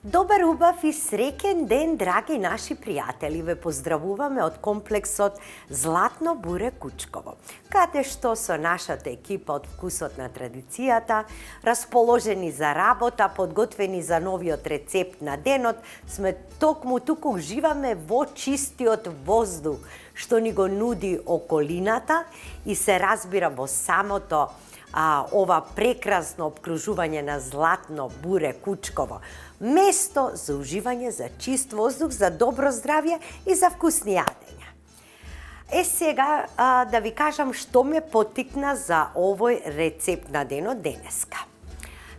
Добар, убав и среќен ден, драги наши пријатели. Ве поздравуваме од комплексот Златно буре Кучково, каде што со нашата екипа од Вкусот на традицијата, расположени за работа, подготвени за новиот рецепт на денот, сме токму туку уживаме во чистиот воздух, што ни го нуди околината и се разбира во самото ова прекрасно обкружување на Златно буре Кучково. Место за уживање, за чист воздух, за добро здравје и за вкусни јадења. Сега да ви кажам што ме поттикна за овој рецепт на денот денеска.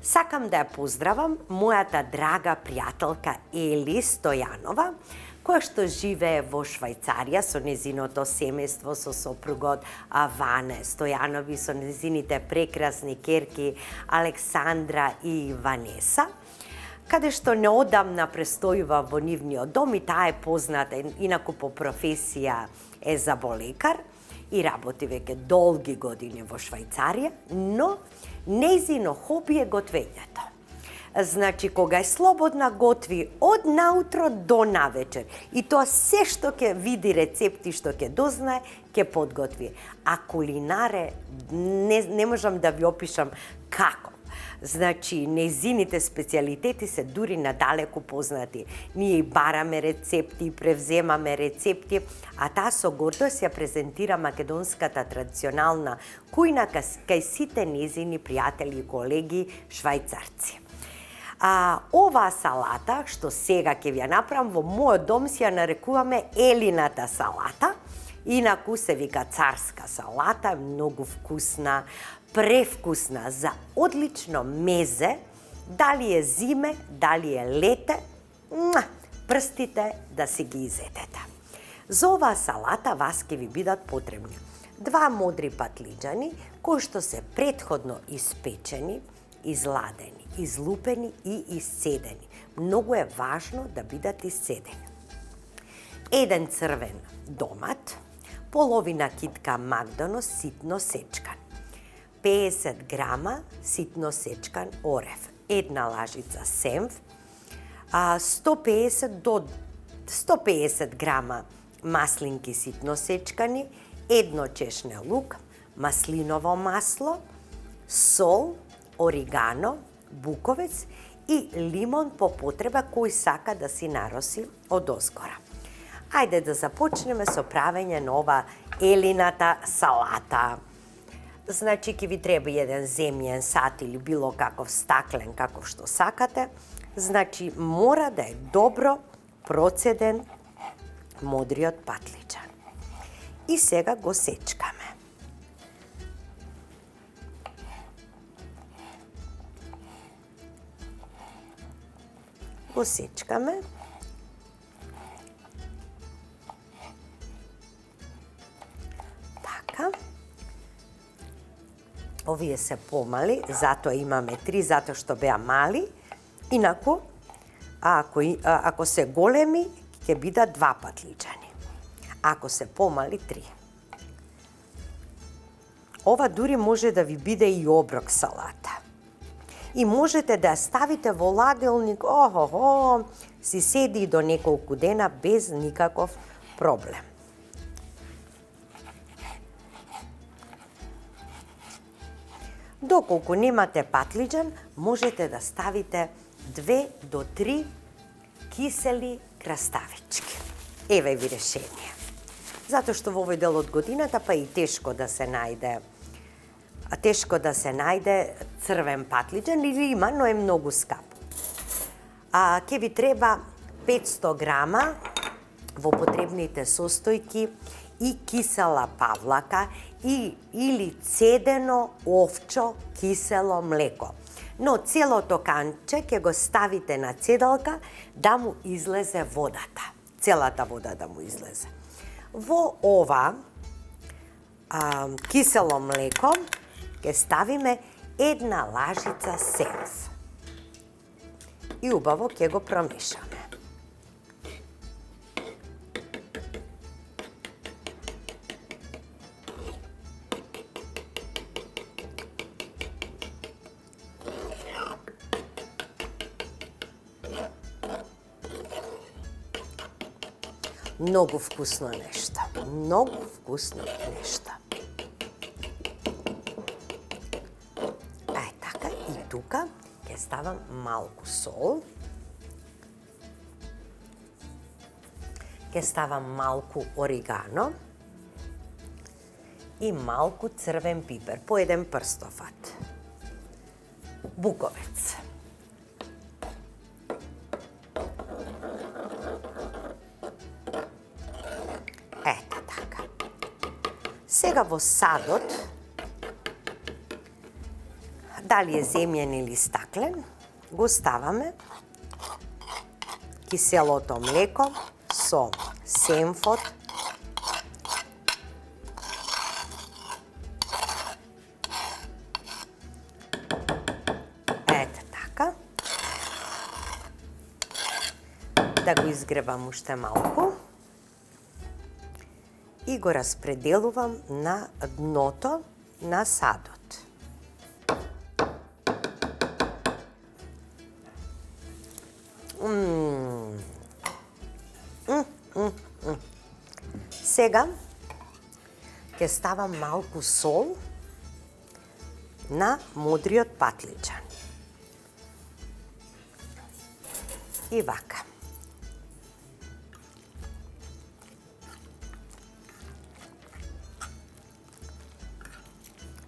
Сакам да ја поздравам мојата драга пријателка Ели Стојанова, која што живее во Швајцарија со незиното семејство, со сопругот Ване Стојанови, со незините прекрасни керки Александра и Ванеса, каде што неодамна престојува во нивниот дом и таа е позната, инаку по професија е заболекар и работи веќе долги години во Швајцарија, но нејзино хоби е готвењето. Значи, кога е слободна, готви од наутро до навечер. И тоа се што ќе види рецепти, што ќе дознае, ќе подготви. А кулинаре, не можам да ви опишам како. Значи, нејзините специјалитети се дури надалеку познати. Ние и бараме рецепти, и превземаме рецепти, а таа со гордост ја презентира македонската традиционална кујна кај сите нејзини пријатели и колеги швајцарци. Оваа салата, што сега ќе ви ја направам, во мојот дом си ја нарекуваме Елината салата. Инаку се вика царска салата, многу вкусна, превкусна, за одлично мезе, дали е зиме, дали е лете, прстите да си ги изедете. За оваа салата вас ќе ви бидат потребни 2 модри патлиџани, кои што се претходно испечени, изладени, излупени и исцедени. Многу е важно да бидат исцедени. 1 црвен домат, половина китка макдонос ситно сечкан, 50 грама ситно сечкан орев, 1 лажица семв, 150 до 150 грама маслинки ситно сечкани, 1 чешне лук, маслиново масло, сол, оригано, буковец и лимон по потреба кој сака да си нароси од озгора. Ајде да започнеме со правење на ова Елината салата. Значи, ќе ви треба 1 земјен сат или било каков стаклен, каков што сакате. Значи, мора да е добро процеден модриот патлиџан. И сега го сечкаме. Го сечкаме. Така. Овие се помали, затоа имаме 3, затоа што беа мали. Инаку, ако се големи, ќе бидат 2 патлиџани. Ако се помали, 3. Ова дури може да ви биде и оброк салата. И можете да ја ставите во ладилник, си седи до неколку дена без никаков проблем. Доколку немате патлиџан, можете да ставите 2 до 3 кисели краставички. Еве ви решение. Затоа што во овој дел од годината па и тешко да се најде црвен патлиџан, или има, но е многу скап. Ќе ви треба 500 грама во потребните состојки и кисела павлака или цедено овчо кисело млеко. Но целото канче ќе го ставите на цедалка да му излезе водата. Целата вода да му излезе. Во ова кисело млеко ќе ставиме 1 лажица семв. И убаво ќе го промешаме. Многу вкусно нешто. Многу вкусно нешто. Така, и тука ќе ставам малку сол. Ќе ставам малку орегано и малку црвен пипер, по еден прстофат. Буковец. Ето така. Сега во садот, дали е земјен или стаклен, го ставаме киселото млеко со сенфот, ете така, да го изгребам уште малку и го распределувам на дното на садот. Сега ќе ставам малку сол на мудриот патлиџан. И вака.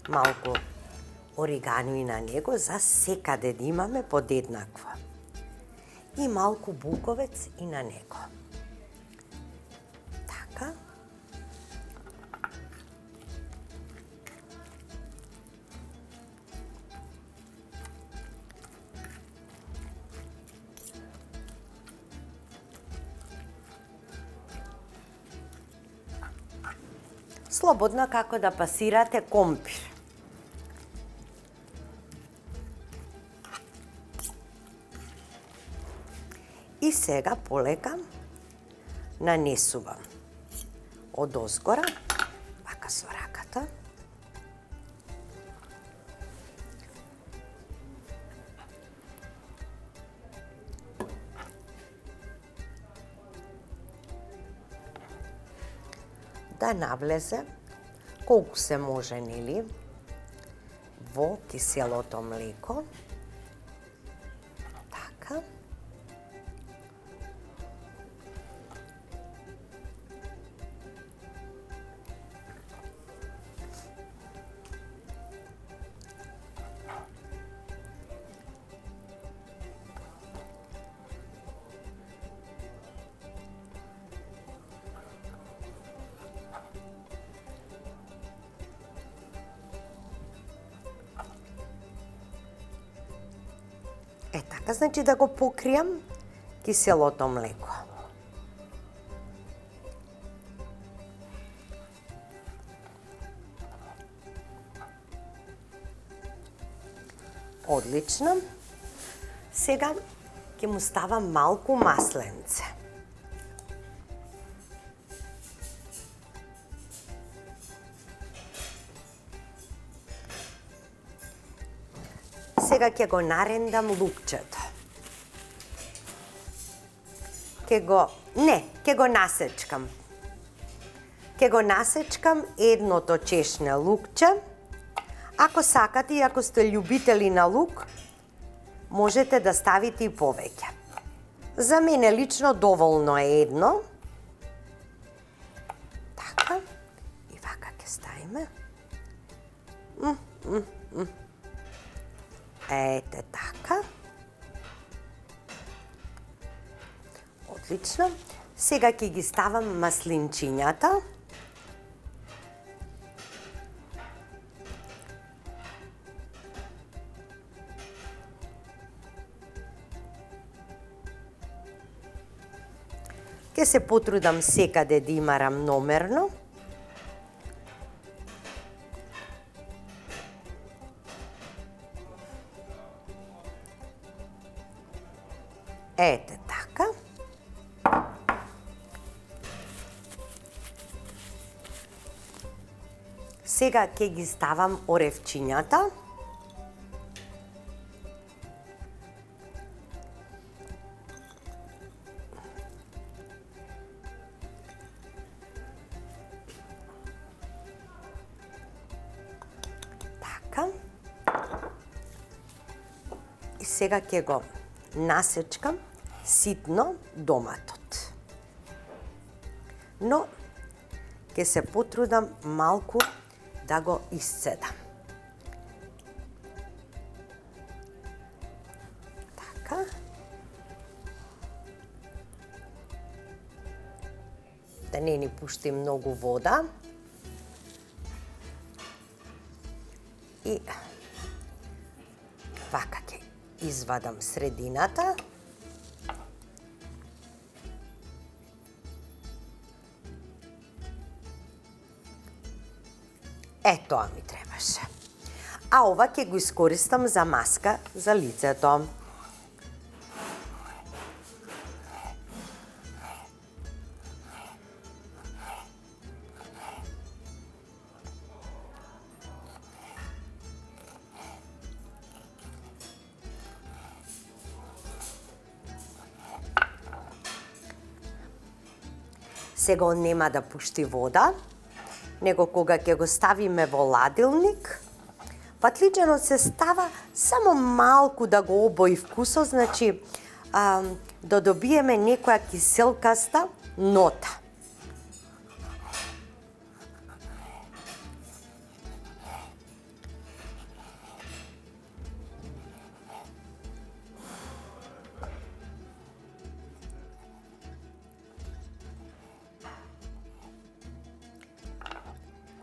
Малку орегано и на него, за секаде да имаме подеднакво. И малку буковец и на него. Така. Слободно како да пасирате компир. И сега полека нанесувам од озгора, вака со раката. Да навлезе колку се може, нели, во киселото млеко. Така. Е така, значи да го покријам киселото млеко. Одлично. Сега ќе му ставам малку масленце. Сега ќе го нарендам лукчето. Ќе го насечкам. Ќе го насечкам едното чешне лукче. Ако сакате и ако сте љубители на лук, можете да ставите и повеќе. За мене лично доволно е едно. Така. И вака ќе ставиме. Ете така. Одлично. Сега ќе ги ставам маслинчињата. Ќе се потрудам секаде да има рамномерно. Ете така. Сега ќе ги ставам оревчињата. сега ќе го насечкам ситно доматот. Но ќе се потрудам малку да го исцедам. Така. Да не ни пушти многу вода. И вака ќе извадам средината. Тоа ми требаше. А ова ќе го искористам за маска за лицето. Сега он нема да пушти вода, него кога ќе го ставиме во ладилник, патлиџанот се става само малку да го обои вкусот, значи да добиеме некоја киселкаста нота.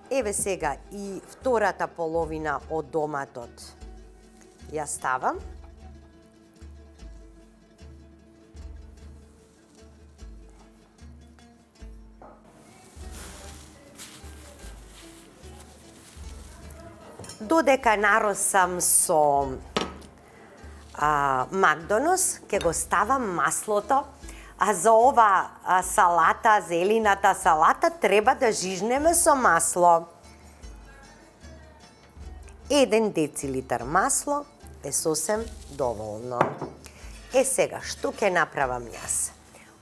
Еве сега и втората половина од доматот ја ставам. Додека наросам со макдонос, ќе го ставам маслото. А за ова салата, зелината салата, треба да жижнеме со масло. 1 децилитар масло е сосем доволно. Сега, што ќе направам јас?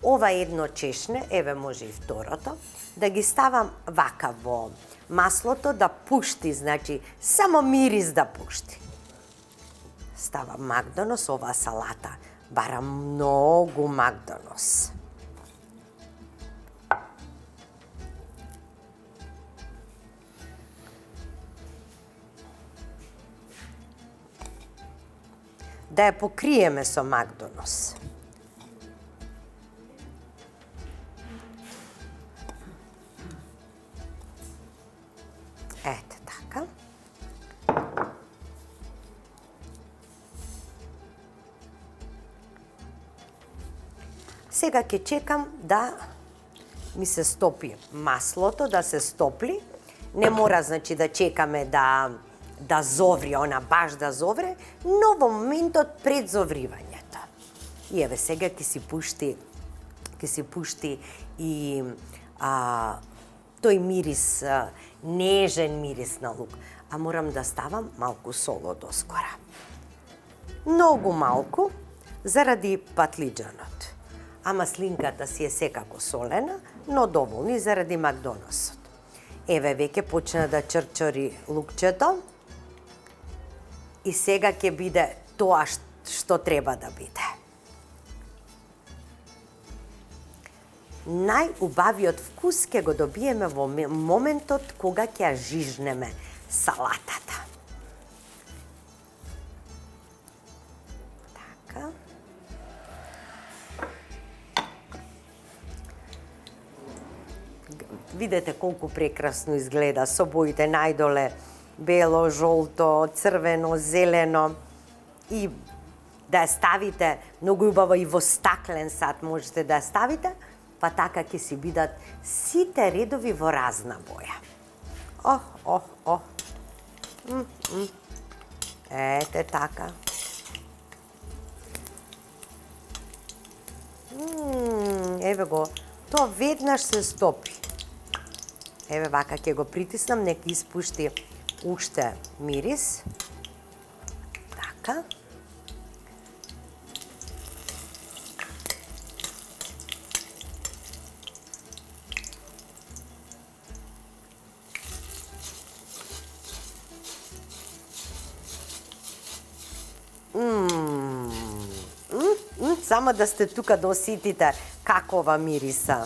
Ова едно чешне, еве може и второто, да ги ставам вака во маслото да пушти, значи само мирис да пушти. Ставам макдонос, оваа салата бара многу макдонос. Да ја покриеме со макдонос. Ете така. Сега ќе чекам да ми се стопи маслото, да се стопли. Не мора, значи, да чекаме да зоври, она баш да зовре, но во моментот пред зовривањето. И еве сега ќе си пушти и тој мирис, нежен мирис на лук. А морам да ставам малку соло доскора. Многу малку, заради патлиџанот. А маслинката си е секако солена, но доволни заради макдоносот. Еве веќе почна да чрчори лукчето. И сега ќе биде тоа што треба да биде. Најубавиот вкус ќе го добиеме во моментот кога ќе ја жижнеме салатата. Така. Видете колку прекрасно изгледа со боите најдоле бело, жолто, црвено, зелено, и да ја ставите многу убаво и во стаклен сат можете да ја ставите, па така ќе си бидат сите редови во разна боја. Ете така. Еве го, тоа веднаш се стопи. Еве вака ќе го притиснам, нека испушти уште мирис. Така. Само да сте тука да осетите како ова мириса.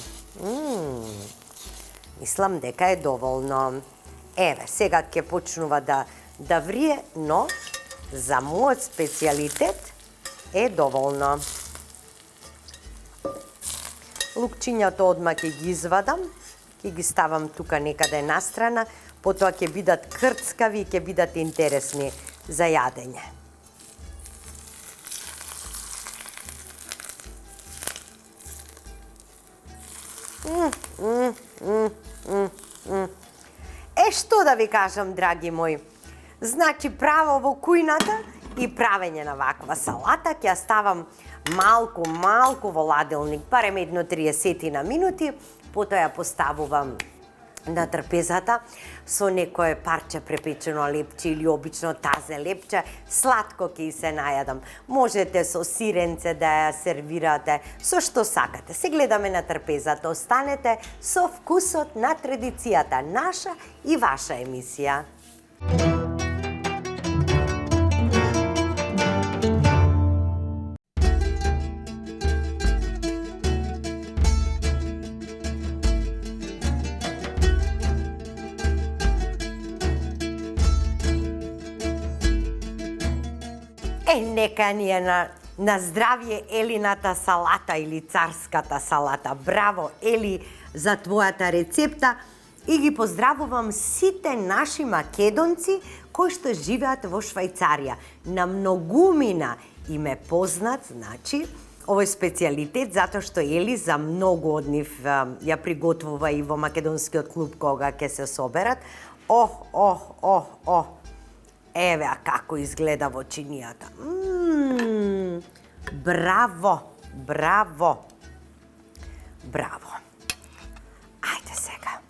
Мислам дека е доволно. Еве, сега ќе почнува да врие, но за мојот специјалитет е доволно. Лукчињата одма ќе ги извадам, ќе ги ставам тука некаде настрана, потоа ќе бидат крцкави и ќе бидат интересни за јадење. Што да ви кажам, драги мои? Значи, право во кујната и правење на ваква салата ќе ја ставам малку во ладилник, барем едно 30 минути, потоа ја поставувам на трпезата со некое парче препечено лепче или обично тазе лепче, сладко ќе се најадам. Можете со сиренце да ја сервирате, со што сакате. Се гледаме на трпезата, останете со вкусот на традицијата, наша и ваша емисија. Нека ни е на здравје Елината салата или царската салата. Браво, Ели, за твојата рецепта и ги поздравувам сите наши македонци кои што живеат во Швајцарија. На многумина им е познат, значи, овој специјалитет, затоа што Ели за многу од нив ја приготвува и во македонскиот клуб кога ќе се соберат. Еве како изгледа во чинијата. Браво, браво, браво. Ајде сега,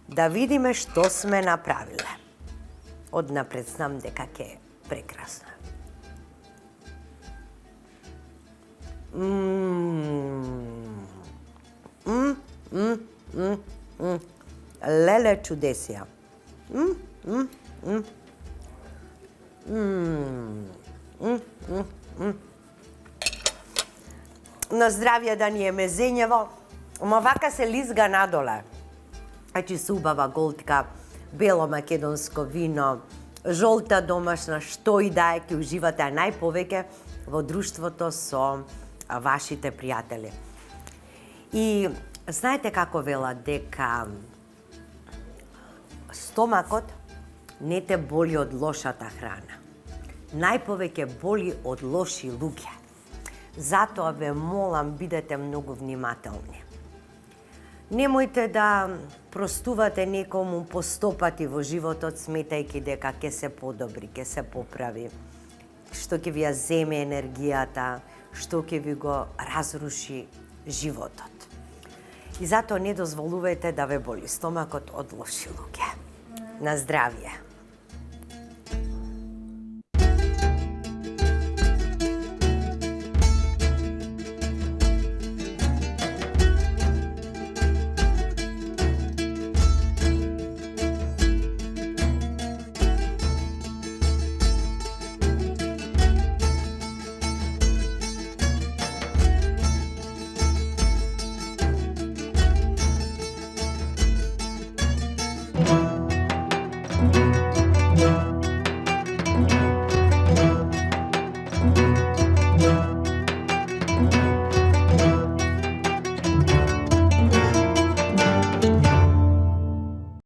да видиме што сме направиле. Однапред знам дека ќе е прекрасно. Леле чудесија. На здравје да ни е мезењево, ама вака се лизга надоле. Значи се убава голтка, бело македонско вино, жолта домашна, што и да е, ќе уживате најповеќе во друштвото со вашите пријатели. И знаете како велат дека стомакот не те боли од лошата храна. Најповеќе боли од лоши луѓе. Затоа ве молам, бидете многу внимателни. Немојте да простувате некому по 100 пати во животот, сметајќи дека ќе се подобри, ќе се поправи, што ќе ви ја земе енергијата, што ќе ви го разруши животот. И затоа не дозволувајте да ве боли стомакот од лоши луѓе. На здравје!